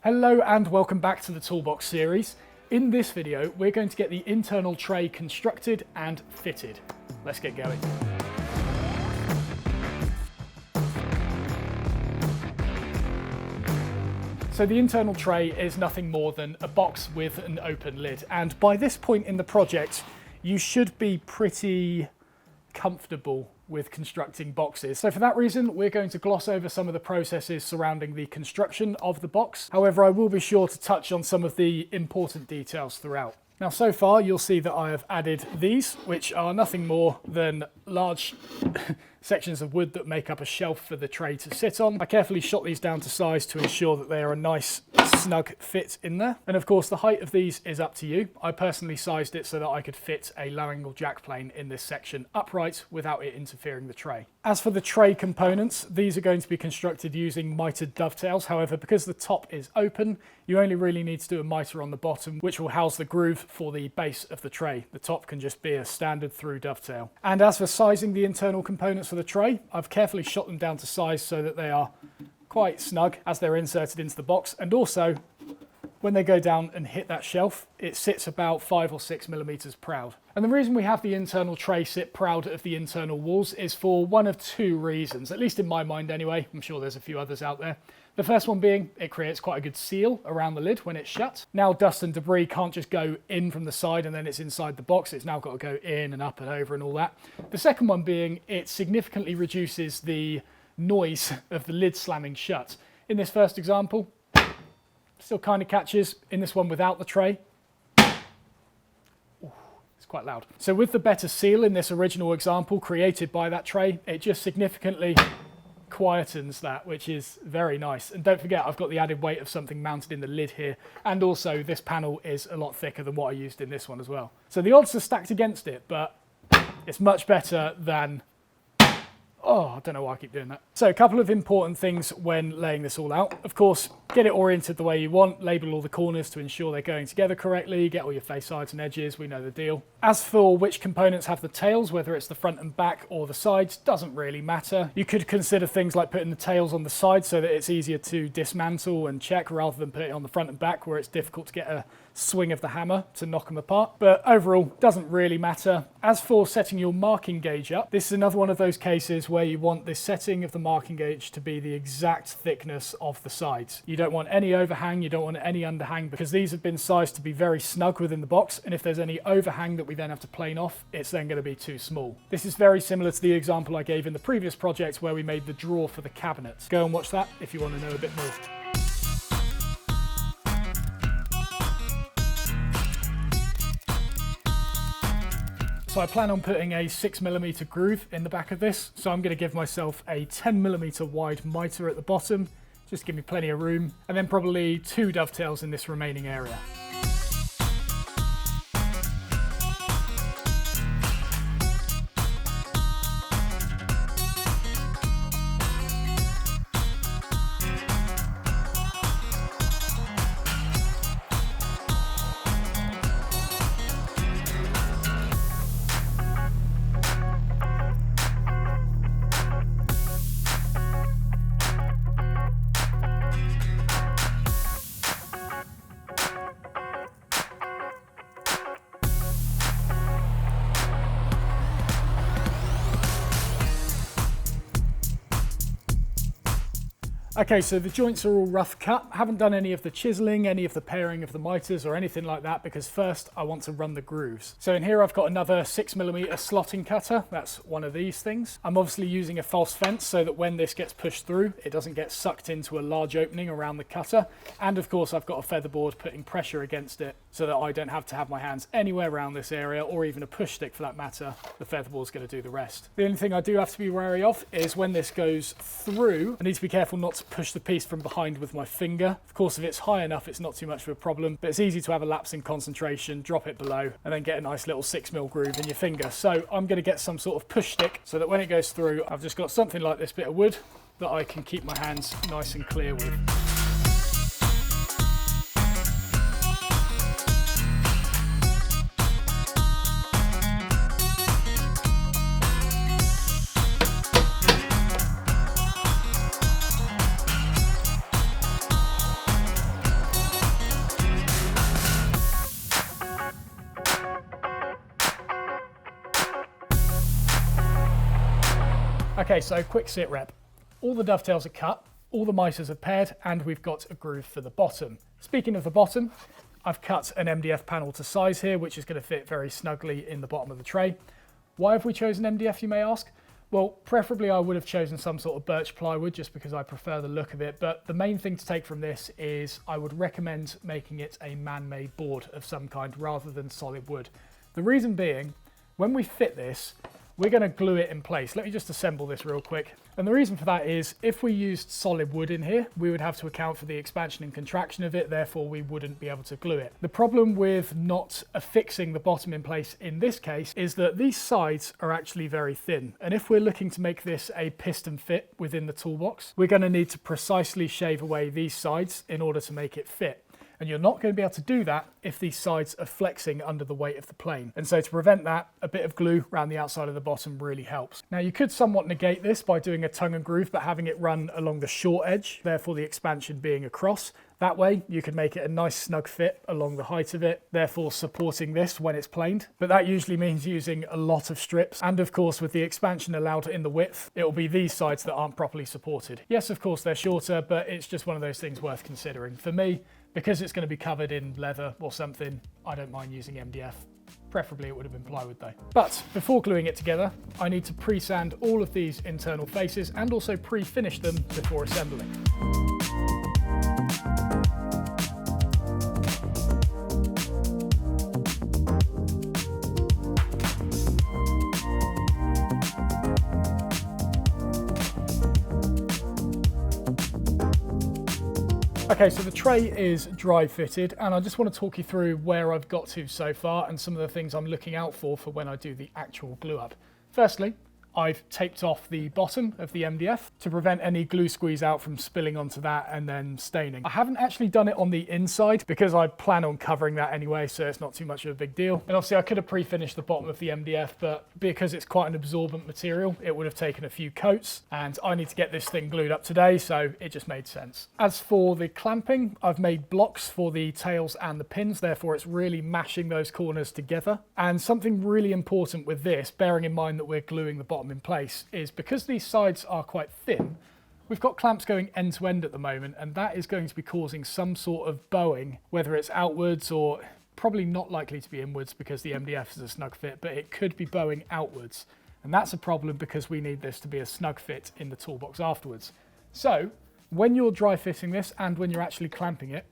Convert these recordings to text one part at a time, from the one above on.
Hello and welcome back to the Toolbox series. In this video, we're going to get the internal tray constructed and fitted. Let's get going. So the internal tray is nothing more than a box with an open lid. And by this point in the project, you should be pretty comfortable with constructing boxes. So for that reason, we're going to gloss over some of the processes surrounding the construction of the box. However, I will be sure to touch on some of the important details throughout. Now, so far, you'll see that I have added these, which are nothing more than large sections of wood that make up a shelf for the tray to sit on. I carefully shot these down to size to ensure that they are a nice snug fit in there. And of course, the height of these is up to you. I personally sized it so that I could fit a low angle jack plane in this section upright without it interfering the tray. As for the tray components, these are going to be constructed using mitered dovetails. However, because the top is open, you only really need to do a miter on the bottom, which will house the groove for the base of the tray. The top can just be a standard through dovetail. And as for sizing the internal components for the tray, I've carefully shot them down to size so that they are quite snug as they're inserted into the box. And also, when they go down and hit that shelf, it sits about 5 or 6 millimeters proud. And the reason we have the internal tray sit proud of the internal walls is for one of two reasons, at least in my mind anyway. I'm sure there's a few others out there. The first one being it creates quite a good seal around the lid when it's shut. Now dust and debris can't just go in from the side and then it's inside the box. It's now got to go in and up and over and all that. The second one being it significantly reduces the noise of the lid slamming shut. In this first example, still kind of catches. In this one without the tray, it's quite loud. So with the better seal in this original example created by that tray, it just significantly quietens that, which is very nice. And don't forget, I've got the added weight of something mounted in the lid here, and also this panel is a lot thicker than what I used in this one as well. So the odds are stacked against it, but it's much better than... Oh, I don't know why I keep doing that. So a couple of important things when laying this all out. Of course, get it oriented the way you want, label all the corners to ensure they're going together correctly, get all your face sides and edges, we know the deal. As for which components have the tails, whether it's the front and back or the sides, doesn't really matter. You could consider things like putting the tails on the side so that it's easier to dismantle and check rather than put it on the front and back where it's difficult to get a swing of the hammer to knock them apart. But overall, doesn't really matter. As for setting your marking gauge up, this is another one of those cases where you want this setting of the marking gauge to be the exact thickness of the sides. You don't want any overhang, you don't want any underhang, because these have been sized to be very snug within the box, and if there's any overhang that we then have to plane off, it's then going to be too small. This is very similar to the example I gave in the previous project where we made the drawer for the cabinet. Go and watch that if you want to know a bit more. So I plan on putting a 6mm groove in the back of this. So I'm going to give myself a 10mm wide miter at the bottom, just to give me plenty of room, and then probably 2 dovetails in this remaining area. Okay, so the joints are all rough cut. I haven't done any of the chiseling, any of the pairing of the miters or anything like that, because first I want to run the grooves. So in here I've got another 6mm slotting cutter. That's one of these things. I'm obviously using a false fence so that when this gets pushed through, it doesn't get sucked into a large opening around the cutter. And of course I've got a featherboard putting pressure against it so that I don't have to have my hands anywhere around this area, or even a push stick for that matter. The featherboard's going to do the rest. The only thing I do have to be wary of is when this goes through, I need to be careful not to push the piece from behind with my finger. Of course, if it's high enough, it's not too much of a problem, but it's easy to have a lapse in concentration, drop it below, and then get a nice little 6mm groove in your finger. So I'm going to get some sort of push stick so that when it goes through, I've just got something like this bit of wood that I can keep my hands nice and clear with. Okay, so quick sit rep. All the dovetails are cut, all the miters are paired, and we've got a groove for the bottom. Speaking of the bottom, I've cut an MDF panel to size here, which is going to fit very snugly in the bottom of the tray. Why have we chosen MDF, you may ask? Well, preferably I would have chosen some sort of birch plywood just because I prefer the look of it, but the main thing to take from this is I would recommend making it a man-made board of some kind rather than solid wood. The reason being, when we fit this, we're going to glue it in place. Let me just assemble this real quick. And the reason for that is if we used solid wood in here, we would have to account for the expansion and contraction of it, therefore we wouldn't be able to glue it. The problem with not affixing the bottom in place in this case is that these sides are actually very thin. And if we're looking to make this a piston fit within the toolbox, we're going to need to precisely shave away these sides in order to make it fit. And you're not going to be able to do that if these sides are flexing under the weight of the plane. And so to prevent that, a bit of glue around the outside of the bottom really helps. Now you could somewhat negate this by doing a tongue and groove, but having it run along the short edge, therefore the expansion being across. That way you could make it a nice snug fit along the height of it, therefore supporting this when it's planed. But that usually means using a lot of strips. And of course, with the expansion allowed in the width, it will be these sides that aren't properly supported. Yes, of course, they're shorter, but it's just one of those things worth considering. For me, because it's going to be covered in leather or something, I don't mind using MDF. Preferably it would have been plywood though. But before gluing it together, I need to pre-sand all of these internal faces and also pre-finish them before assembling. Okay, so the tray is dry fitted and I just want to talk you through where I've got to so far and some of the things I'm looking out for when I do the actual glue up. Firstly, I've taped off the bottom of the MDF to prevent any glue squeeze out from spilling onto that and then staining. I haven't actually done it on the inside because I plan on covering that anyway, so it's not too much of a big deal. And obviously I could have pre-finished the bottom of the MDF, but because it's quite an absorbent material, it would have taken a few coats and I need to get this thing glued up today, so it just made sense. As for the clamping, I've made blocks for the tails and the pins, therefore it's really mashing those corners together. And something really important with this, bearing in mind that we're gluing the bottom in place, is because these sides are quite thin, we've got clamps going end to end at the moment, and that is going to be causing some sort of bowing, whether it's outwards or probably not likely to be inwards because the MDF is a snug fit, but it could be bowing outwards. And that's a problem because we need this to be a snug fit in the toolbox afterwards. So when you're dry fitting this and when you're actually clamping it,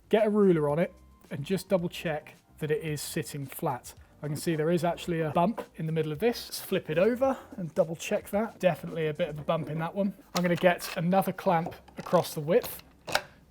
get a ruler on it and just double check that it is sitting flat. I can see there is actually a bump in the middle of this. Let's flip it over and double check that. Definitely a bit of a bump in that one. I'm going to get another clamp across the width,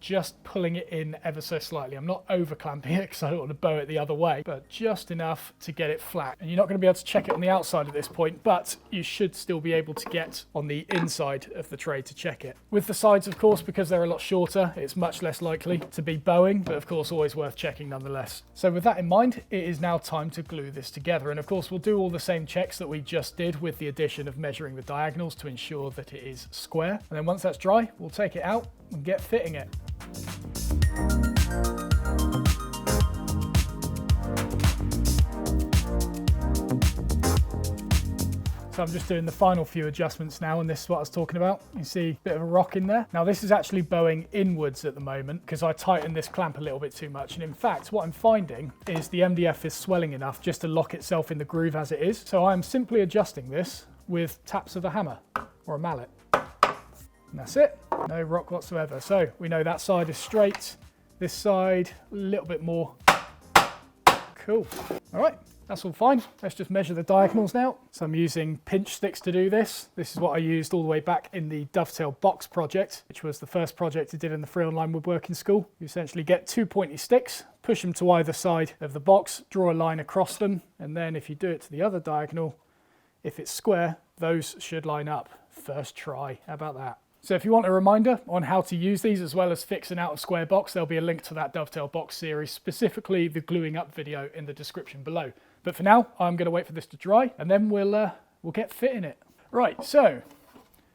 just pulling it in ever so slightly. I'm not over clamping it because I don't want to bow it the other way, but just enough to get it flat. And you're not going to be able to check it on the outside at this point, but you should still be able to get on the inside of the tray to check it. With the sides, of course, because they're a lot shorter, it's much less likely to be bowing, but of course always worth checking nonetheless. So with that in mind, it is now time to glue this together. And of course, we'll do all the same checks that we just did with the addition of measuring the diagonals to ensure that it is square. And then once that's dry, we'll take it out and get fitting it. So I'm just doing the final few adjustments now, and this is what I was talking about. You see a bit of a rock in there. Now this is actually bowing inwards at the moment because I tightened this clamp a little bit too much. And in fact, what I'm finding is the MDF is swelling enough just to lock itself in the groove as it is. So I'm simply adjusting this with taps of a hammer or a mallet. And that's it, no rock whatsoever. So we know that side is straight, this side a little bit more. Cool. All right, that's all fine. Let's just measure the diagonals now. So I'm using pinch sticks to do this. This is what I used all the way back in the dovetail box project, which was the first project I did in the free online woodworking school. You essentially get two pointy sticks, push them to either side of the box, draw a line across them, and then if you do it to the other diagonal, if it's square, those should line up. First try, how about that? So if you want a reminder on how to use these as well as fix an out of square box, there'll be a link to that dovetail box series, specifically the gluing up video in the description below. But for now, I'm going to wait for this to dry and then we'll get fitting it. Right, so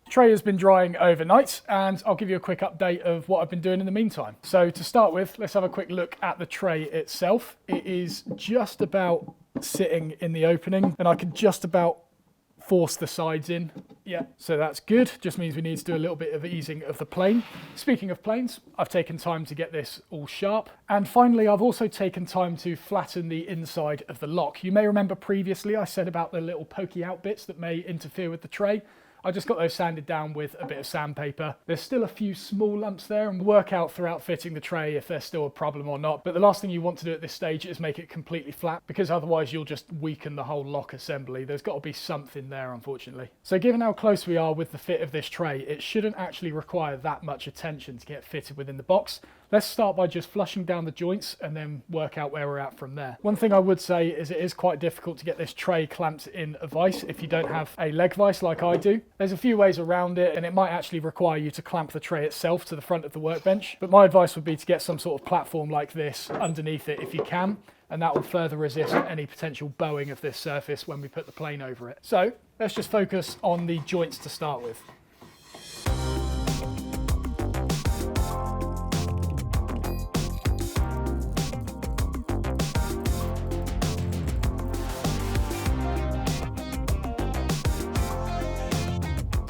tray has been drying overnight and I'll give you a quick update of what I've been doing in the meantime. So to start with, let's have a quick look at the tray itself. It is just about sitting in the opening and I can just about force the sides in. Yeah, so that's good. Just means we need to do a little bit of easing of the plane. Speaking of planes, I've taken time to get this all sharp. And finally, I've also taken time to flatten the inside of the lock. You may remember previously I said about the little pokey out bits that may interfere with the tray. I just got those sanded down with a bit of sandpaper. There's still a few small lumps there, and work out throughout fitting the tray if there's still a problem or not. But the last thing you want to do at this stage is make it completely flat, because otherwise you'll just weaken the whole lock assembly. There's got to be something there, unfortunately. So given how close we are with the fit of this tray, it shouldn't actually require that much attention to get fitted within the box. Let's start by just flushing down the joints and then work out where we're at from there. One thing I would say is it is quite difficult to get this tray clamped in a vise if you don't have a leg vise like I do. There's a few ways around it, and it might actually require you to clamp the tray itself to the front of the workbench. But my advice would be to get some sort of platform like this underneath it if you can, and that will further resist any potential bowing of this surface when we put the plane over it. So let's just focus on the joints to start with.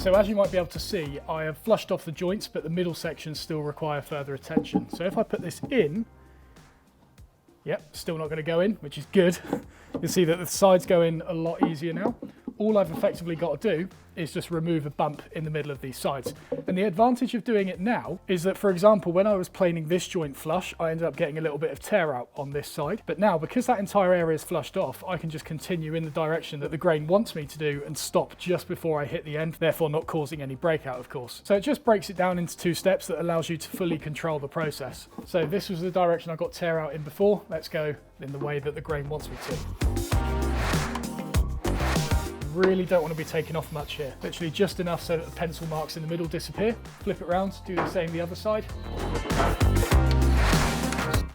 So as you might be able to see, I have flushed off the joints, but the middle sections still require further attention. So if I put this in, yep, still not going to go in, which is good. You'll see that the sides go in a lot easier now. All I've effectively got to do is just remove a bump in the middle of these sides. And the advantage of doing it now is that, for example, when I was planing this joint flush, I ended up getting a little bit of tear out on this side. But now, because that entire area is flushed off, I can just continue in the direction that the grain wants me to do and stop just before I hit the end, therefore not causing any breakout, of course. So it just breaks it down into 2 steps that allows you to fully control the process. So this was the direction I got tear out in before. Let's go in the way that the grain wants me to. Really don't want to be taking off much here. Literally just enough so that the pencil marks in the middle disappear. Flip it around, do the same the other side.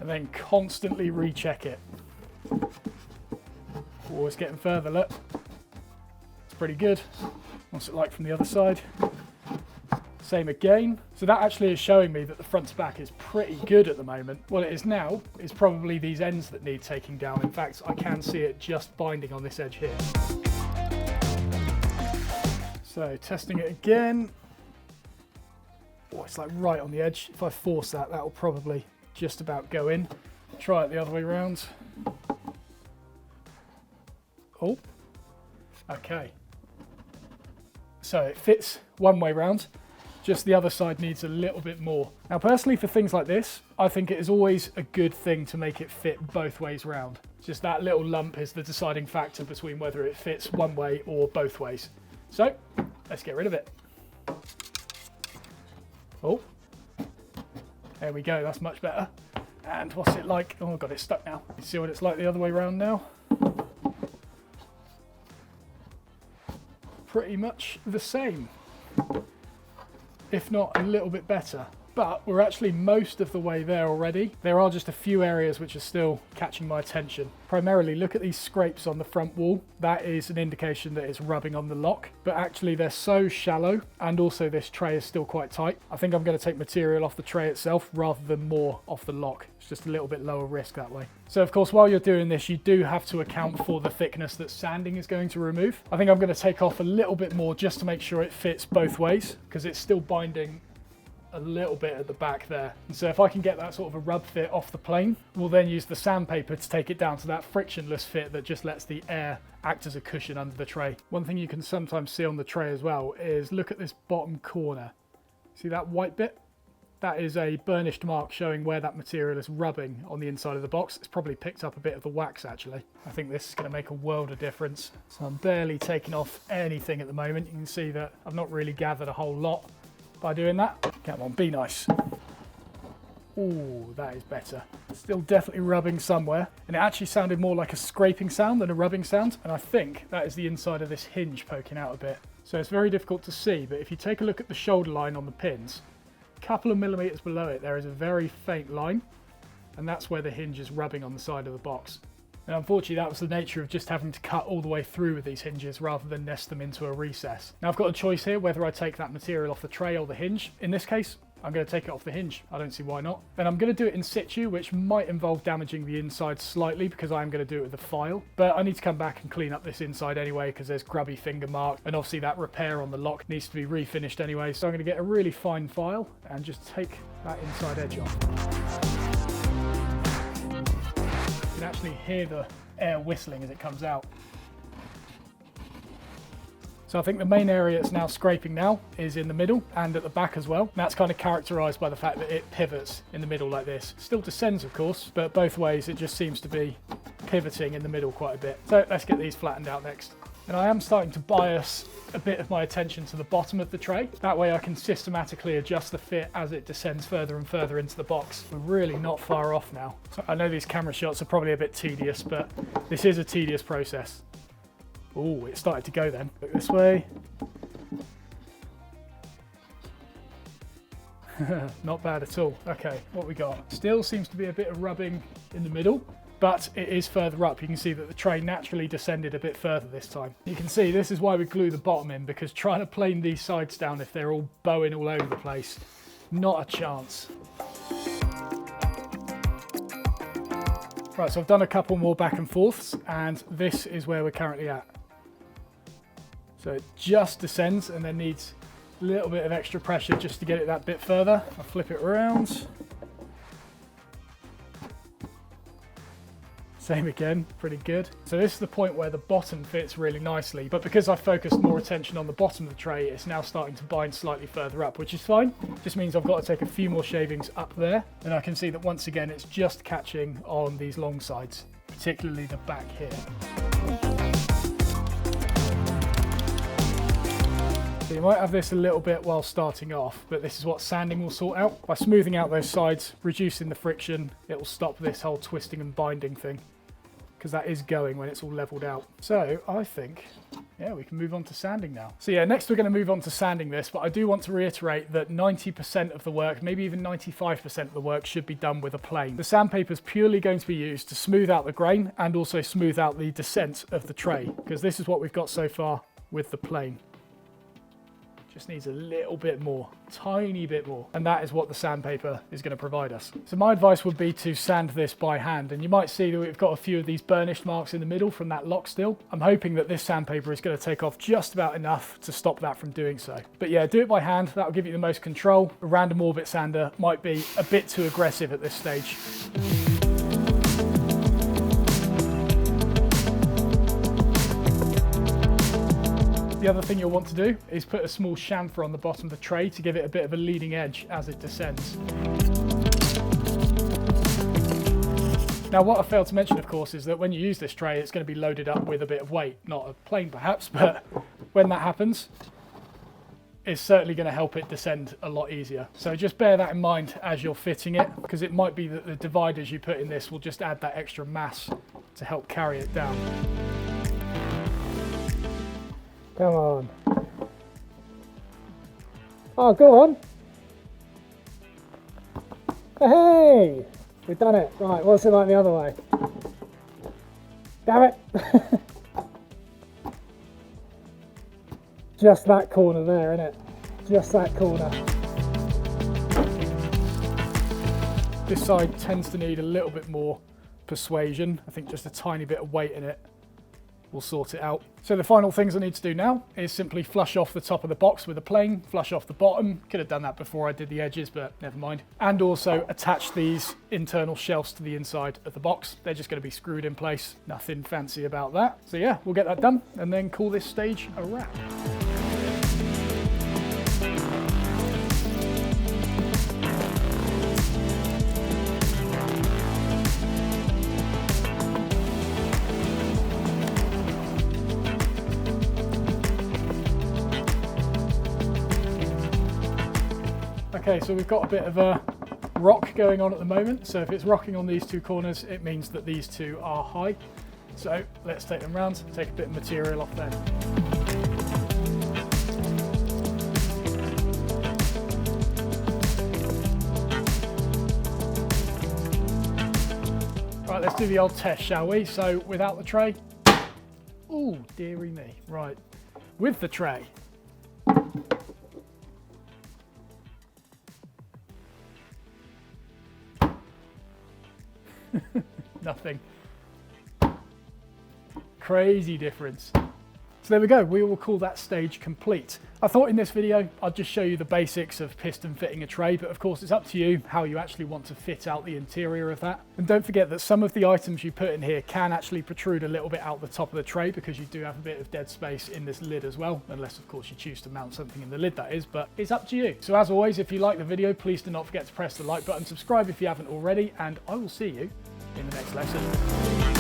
And then constantly recheck it. Oh, it's getting further, look. It's pretty good. What's it like from the other side? Same again. So that actually is showing me that the front to back is pretty good at the moment. What it is now is probably these ends that need taking down. In fact, I can see it just binding on this edge here. So testing it again. Oh, it's like right on the edge. If I force that, that'll probably just about go in. Try it the other way around. Oh, okay. So it fits one way round. Just the other side needs a little bit more. Now, personally, for things like this, I think it is always a good thing to make it fit both ways round. Just that little lump is the deciding factor between whether it fits one way or both ways. So let's get rid of it. Oh, there we go. That's much better. And what's it like? Oh, God, it's stuck now. You see what it's like the other way around now? Pretty much the same, if not a little bit better. But we're actually most of the way there already. There are just a few areas which are still catching my attention. Primarily, look at these scrapes on the front wall. That is an indication that it's rubbing on the lock, but actually they're so shallow, and also this tray is still quite tight. I think I'm going to take material off the tray itself rather than more off the lock. It's just a little bit lower risk that way. So of course, while you're doing this, you do have to account for the thickness that sanding is going to remove. I think I'm going to take off a little bit more just to make sure it fits both ways, because it's still binding a little bit at the back there. And so if I can get that sort of a rub fit off the plane, we'll then use the sandpaper to take it down to that frictionless fit that just lets the air act as a cushion under the tray. One thing you can sometimes see on the tray as well is look at this bottom corner. See that white bit? That is a burnished mark showing where that material is rubbing on the inside of the box. It's probably picked up a bit of the wax actually. I think this is going to make a world of difference. So I'm barely taking off anything at the moment. You can see that I've not really gathered a whole lot by doing that. Come on, be nice. Ooh, that is better. Still definitely rubbing somewhere. And it actually sounded more like a scraping sound than a rubbing sound. And I think that is the inside of this hinge poking out a bit. So it's very difficult to see, but if you take a look at the shoulder line on the pins, a couple of millimeters below it, there is a very faint line. And that's where the hinge is rubbing on the side of the box. And unfortunately, that was the nature of just having to cut all the way through with these hinges rather than nest them into a recess. Now I've got a choice here whether I take that material off the tray or the hinge. In this case, I'm going to take it off the hinge. I don't see why not. Then I'm going to do it in situ, which might involve damaging the inside slightly because I'm going to do it with a file. But I need to come back and clean up this inside anyway because there's grubby finger marks, and obviously that repair on the lock needs to be refinished anyway. So I'm going to get a really fine file and just take that inside edge off. You can actually hear the air whistling as it comes out. So I think the main area it's now scraping now is in the middle and at the back as well. And that's kind of characterized by the fact that it pivots in the middle like this. Still descends, of course, but both ways it just seems to be pivoting in the middle quite a bit. So let's get these flattened out next. And I am starting to bias a bit of my attention to the bottom of the tray. That way I can systematically adjust the fit as it descends further and further into the box. We're really not far off now. So I know these camera shots are probably a bit tedious, but this is a tedious process. Oh, it started to go then. Look this way. Not bad at all. Okay, what we got? Still seems to be a bit of rubbing in the middle, but it is further up. You can see that the tray naturally descended a bit further this time. You can see this is why we glue the bottom in, because trying to plane these sides down if they're all bowing all over the place, not a chance. Right, so I've done a couple more back and forths, and this is where we're currently at. So it just descends and then needs a little bit of extra pressure just to get it that bit further. I'll flip it around. Same again, pretty good. So this is the point where the bottom fits really nicely, but because I focused more attention on the bottom of the tray, it's now starting to bind slightly further up, which is fine. Just means I've got to take a few more shavings up there, and I can see that once again it's just catching on these long sides, particularly the back here. So you might have this a little bit while starting off, but this is what sanding will sort out. By smoothing out those sides, reducing the friction, it will stop this whole twisting and binding thing, because that is going when it's all leveled out. So I think, yeah, we can move on to sanding now. So yeah, next we're going to move on to sanding this, but I do want to reiterate that 90% of the work, maybe even 95% of the work, should be done with a plane. The sandpaper is purely going to be used to smooth out the grain and also smooth out the descent of the tray, because this is what we've got so far with the plane. Just needs a little bit more, tiny bit more. And that is what the sandpaper is going to provide us. So my advice would be to sand this by hand. And you might see that we've got a few of these burnished marks in the middle from that lock still. I'm hoping that this sandpaper is going to take off just about enough to stop that from doing so. But yeah, do it by hand. That'll give you the most control. A random orbit sander might be a bit too aggressive at this stage. The other thing you'll want to do is put a small chamfer on the bottom of the tray to give it a bit of a leading edge as it descends. Now what I failed to mention, of course, is that when you use this tray, it's going to be loaded up with a bit of weight. Not a plane perhaps, but when that happens, it's certainly going to help it descend a lot easier. So just bear that in mind as you're fitting it, because it might be that the dividers you put in this will just add that extra mass to help carry it down. Come on. Oh, go on. Hey! We've done it. Right, what's it like the other way? Damn it! Just that corner there, innit? Just that corner. This side tends to need a little bit more persuasion. I think just a tiny bit of weight in it will sort it out. So the final things I need to do now is simply flush off the top of the box with a plane, flush off the bottom. Could have done that before I did the edges, but never mind. And also attach these internal shelves to the inside of the box. They're just going to be screwed in place. Nothing fancy about that. So yeah, we'll get that done and then call this stage a wrap. Okay, so we've got a bit of a rock going on at the moment. So if it's rocking on these two corners, it means that these two are high. So let's take them round, take a bit of material off them. Right, let's do the old test, shall we? So without the tray, ooh, dearie me. Right, with the tray. Nothing. Crazy difference. So there we go, we will call that stage complete. I thought in this video I'd just show you the basics of piston fitting a tray, but of course it's up to you how you actually want to fit out the interior of that. And don't forget that some of the items you put in here can actually protrude a little bit out the top of the tray, because you do have a bit of dead space in this lid as well, unless of course you choose to mount something in the lid, that is, but it's up to you. So as always, if you like the video, please do not forget to press the like button, subscribe if you haven't already, and I will see you in the next lesson.